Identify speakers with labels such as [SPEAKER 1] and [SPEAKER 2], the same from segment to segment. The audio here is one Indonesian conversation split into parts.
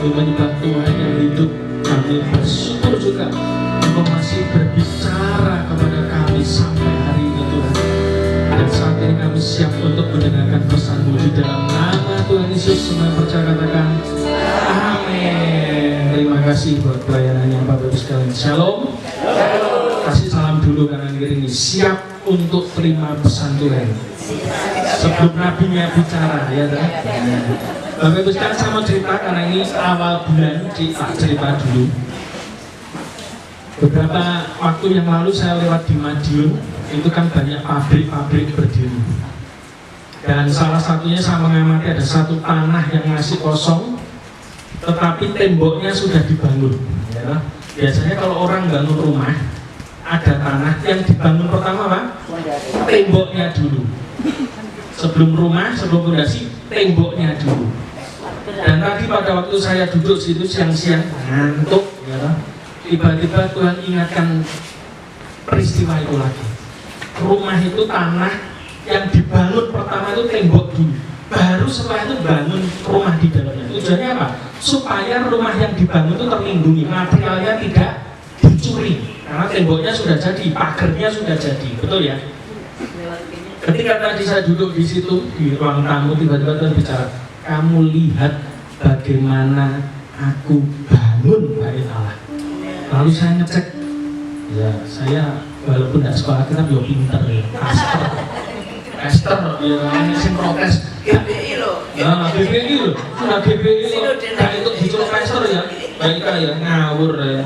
[SPEAKER 1] kami menyembah Tuhan yang hidup. Kami bersyukur juga Engkau masih berbicara kepada kami sampai hari ini Tuhan. Dan saat ini kami siap untuk mendengarkan pesan-Mu di dalam nama Tuhan Yesus. Semua percaya katakan amin. Terima kasih buat pelayanannya Bapak Ibu sekalian. Shalom. Kasih salam dulu kanan kiri ini. Siap untuk terima pesan Tuhan sebelum nabinya bicara ya kan? Bapak Ibu sekalian, saya mau cerita karena ini awal bulan, cerita dulu. Beberapa waktu yang lalu saya lewat di Madiun, itu kan banyak pabrik-pabrik berdiri. Dan salah satunya saya mengamati ada satu tanah yang masih kosong, tetapi temboknya sudah dibangun. Ya. Biasanya kalau orang bangun rumah, ada tanah yang dibangun pertama Pak, temboknya dulu. Sebelum rumah, sebelum fondasi, temboknya dulu. Dan tadi pada waktu saya duduk situ siang-siang ngantuk, ya, tiba-tiba Tuhan ingatkan peristiwa itu lagi. Rumah itu tanah yang dibangun pertama itu tembok dulu. Baru setelah itu bangun rumah di dalamnya. Tujuannya apa? Supaya rumah yang dibangun itu terlindungi, materialnya tidak dicuri. Karena temboknya sudah jadi, pagernya sudah jadi, betul ya? Ketika tadi saya duduk di situ di ruang tamu, tiba-tiba Tuhan bicara, kamu lihat bagaimana aku bangun bait Allah. Lalu saya ngecek, ya saya walaupun tidak sekolah kita belum pinter ya, Esther, ya ini protes. GBI loh. Nah, GBI loh, sudah GBI loh. Nah itu dicolok Esther ya, baik ya ngawur ya.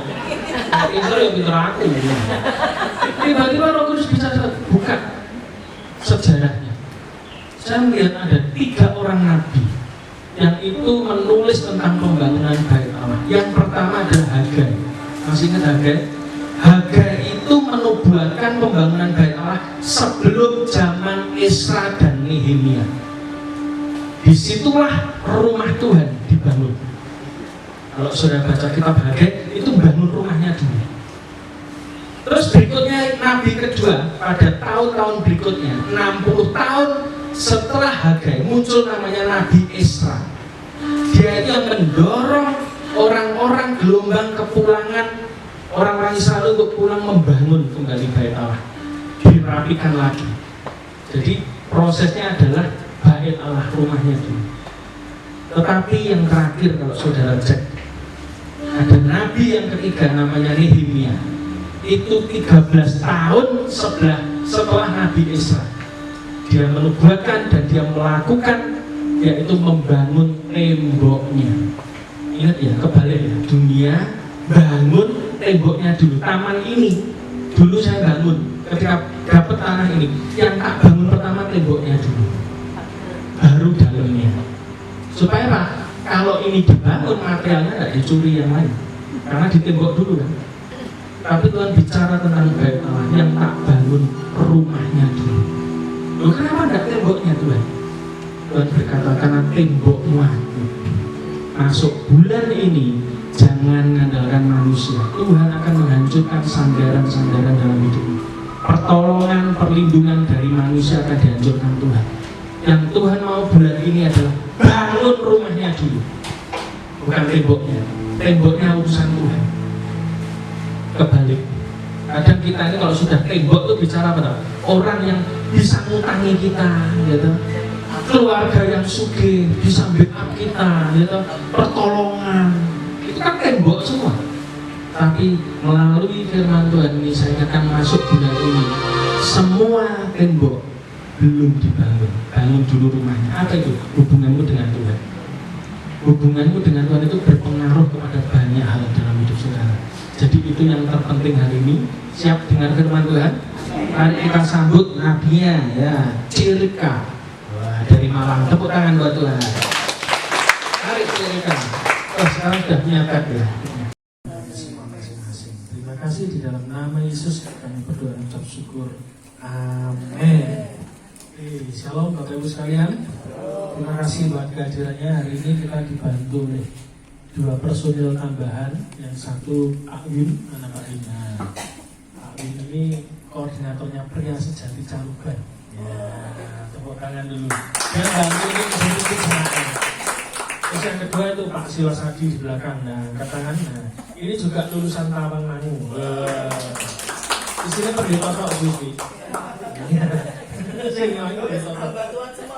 [SPEAKER 1] Pinter ya pinter aku. Tiba-tiba Roh Kudus bicara, buka sejarahnya. Saya melihat ada 3 orang nabi yang itu menulis tentang pembangunan bait Allah. Yang pertama adalah Hagai. Masih ingat Hagai? Hagai itu menubuatkan pembangunan bait Allah sebelum zaman Esra dan Nehemia. Disitulah rumah Tuhan dibangun. Kalau sudah baca kitab Hagai, itu bangun rumahnya dulu. Terus berikutnya nabi kedua pada tahun-tahun berikutnya 60 tahun setelah Hagai muncul namanya Nabi Esra. Dia itu yang mendorong orang-orang gelombang kepulangan orang-orang Israel untuk pulang membangun kembali bait Allah, dirapikan lagi. Jadi prosesnya adalah bait Allah rumahnya dulu. Tetapi yang terakhir kalau saudara cek, ada nabi yang ketiga namanya Nehemia. Itu 13 tahun setelah Nabi Esra. Dia menubuatkan dan dia melakukan, yaitu membangun temboknya. Ingat ya, kebalik ya, dunia bangun temboknya dulu. Taman ini dulu saya bangun, ketika dapat tanah ini, yang tak bangun pertama temboknya dulu, baru dalamnya. Supaya apa? Kalau ini dibangun materialnya tidak dicuri yang lain, karena ditembok dulu kan. Tapi Tuhan bicara tentang bait Allah yang tak bangun rumahnya dulu. Loh, kenapa tidak temboknya Tuhan? Tuhan berkata karena tembokmu aku. Masuk bulan ini jangan mengandalkan manusia. Tuhan akan menghancurkan sandaran-sandaran dalam hidupmu. Pertolongan, perlindungan dari manusia akan dihancurkan Tuhan. Yang Tuhan mau bulan ini adalah bangun rumahnya dulu, bukan temboknya. Temboknya urusan Tuhan. Kebalik. Kadang kita ini kalau sudah tembok itu bicara apa? Orang yang bisa ngutangi kita, gitu. Keluarga yang sugih bisa backup kita, gitu. Pertolongan itu kan tembok semua. Tapi melalui firman Tuhan ini saya akan masuk bulan ini, semua tembok belum dibangun. Bangun dulu rumahnya. Apa itu? Hubunganmu dengan Tuhan. Hubunganmu dengan Tuhan itu berpengaruh kepada banyak hal dalam hidup saudara. Jadi itu yang terpenting hari ini. Siap dengar firman Tuhan? Mari kita sambut nabinya ya, Cirika. Wah, dari Malang. Tepuk tangan buat Tuhan. Mari Cirika. Oh, sekarang sudah menyakat ya. Terima kasih di dalam nama Yesus kami berdoa dan ucap syukur. Amin. Shalom Bapak Ibu sekalian. Terima kasih buat kehadirannya. Hari ini kita dibantu oleh 2 personil tambahan. Yang satu Pak Win, anak Pak Win. Pak Win ini koordinatornya Pria Sejati Caruban. Ya, tepuk tangan dulu. Dan bantu ini sedikit semangat. Terus yang kedua itu Pak Siwasadi di belakang. Nah, katakan, nah ini juga lulusan Tawangmangu. Isinya pendeta Tok Sufi. Sing ngomong pendeta Tok.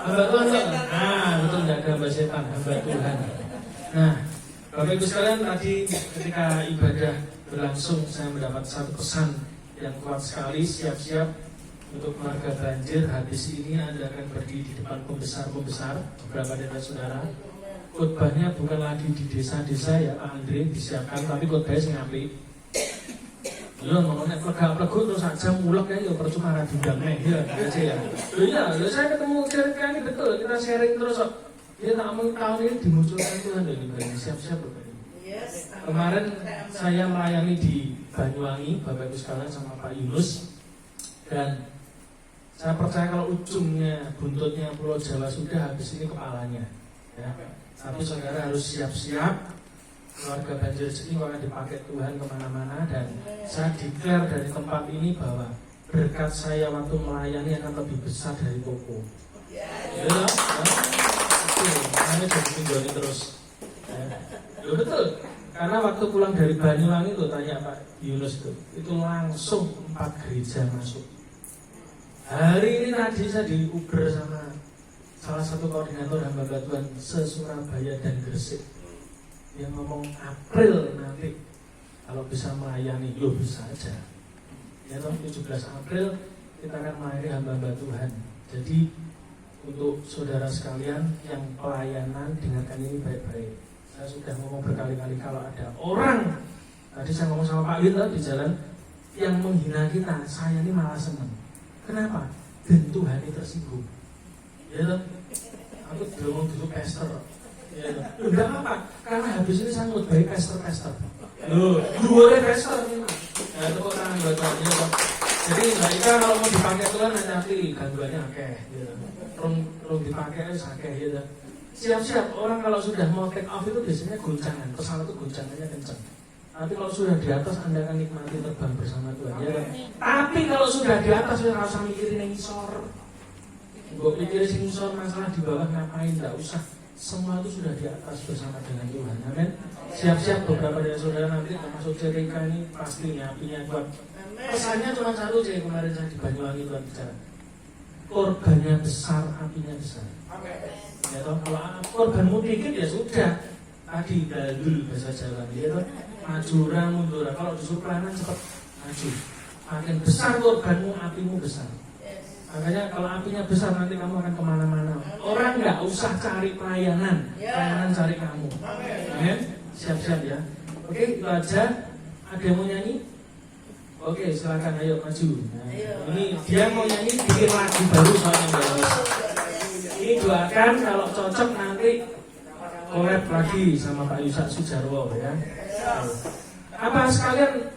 [SPEAKER 1] Hamba Tuhan. Nah, betul, tidak ada hamba setan, hamba Tuhan. Nah, Bapak Ibu sekalian, tadi ketika ibadah berlangsung saya mendapat satu pesan yang kuat sekali. Siap-siap untuk keluarga banjir. Habis ini Anda akan berdiri di depan pembesar-pembesar beberapa dari saudara. Khotbahnya bukan lagi di desa-desa ya Pak Andre, disiapkan, tapi khotbahnya sing apik. Ya ngomongnya plegak-pleguk terus aja mulek ya percuma ra diundang ya aja ya. Iya, saya ketemu cerita ini betul, kita sharing terus kok. Ya tak mau tahun ini dimunculkan Tuhan dari Bani, siap-siap Bapak. Kemarin saya melayani di Banyuwangi, Bapak Ibu sekalian sama Pak Yunus, dan saya percaya kalau ujungnya, buntutnya Pulau Jawa sudah, habis ini kepalanya. Ya. Tapi saudara harus siap-siap. Keluarga banjir ini akan dipakai Tuhan kemana-mana, dan saya declare dari tempat ini bahwa berkat saya waktu melayani akan lebih besar dari Koko. Ya, makanya jadi mingguan terus. Ya, betul. Karena waktu pulang dari Banyuwangi itu tanya Pak Yunus itu langsung 4 gereja masuk. Hari ini tadi saya diuber sama salah satu koordinator hamba Tuhan se-Surabaya dan Gresik. Dia ngomong April nanti kalau bisa melayani, yo bisa aja. Ya toh 17 April kita akan melayani hamba-hamba Tuhan. Jadi untuk saudara sekalian yang pelayanan, dengarkan ini baik-baik. Saya sudah ngomong berkali-kali kalau ada orang, tadi saya ngomong sama Pak Wita di jalan, yang menghina kita, saya ini malah senang. Kenapa? Dan Tuhan ini tersinggung. Ya toh, aku ngomong dulu pastor. Ya, enggak apa-apa, karena habis ini saya ngutbahi pester-pester. Loh, dua pester ini. Ya, tepuk tangan buat Tuhan. Ya, jadi Mbak Ika kalau mau dipakai Tuhan nanti gangguannya akeh. Ya. Rung dipakai akeh ya. Siap-siap, orang kalau sudah mau take off itu biasanya goncangan. Pesawat itu goncangannya kencang. Tapi kalau sudah di atas Anda akan nikmati terbang bersama Tuhan. Ya. Tapi kalau sudah di atas ya nggak usah mikirin yang ngisor. Gue pikirin yang ngisor, masalah di bawah ngapain, nggak usah. Semua itu sudah di atas bersama dengan Tuhan. Amin. Siap-siap beberapa dari saudara nanti termasuk Cerika ini pasti apinya kuat. Pesannya cuma satu aja kemarin saya di Banyuwangi Tuhan bicara. Korbannya besar, apinya besar. Ya toh, kalau korbanmu dikit ya sudah. Tadi dalul bahasa Jawa ya toh. Majura mundur. Kalau disuruh pelayanan cepat maju. Makin besar korbanmu, apimu besar. Makanya kalau apinya besar nanti kamu akan kemana-mana. Orang nggak usah cari pelayanan, pelayanan cari kamu. Amin. Siap-siap ya. Oke, itu aja. Ada yang mau nyanyi? Oke, silakan ayo maju. Nah, ini dia mau nyanyi bikin lagu baru soalnya bagus. Ini doakan kalau cocok nanti collab lagi sama Pak Yusak Sujarwo ya. Apa sekalian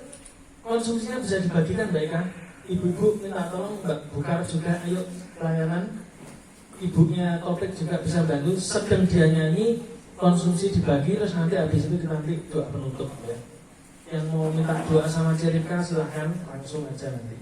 [SPEAKER 1] konsumsinya bisa dibagikan baik kan? Ibu-ibu minta tolong Mbak Bukar juga ayo pelayanan. Ibunya Topik juga bisa bantu. Sedang dia nyanyi, konsumsi dibagi, terus nanti habis itu nanti doa penutup ya. Yang mau minta doa sama Cerika silahkan langsung aja nanti.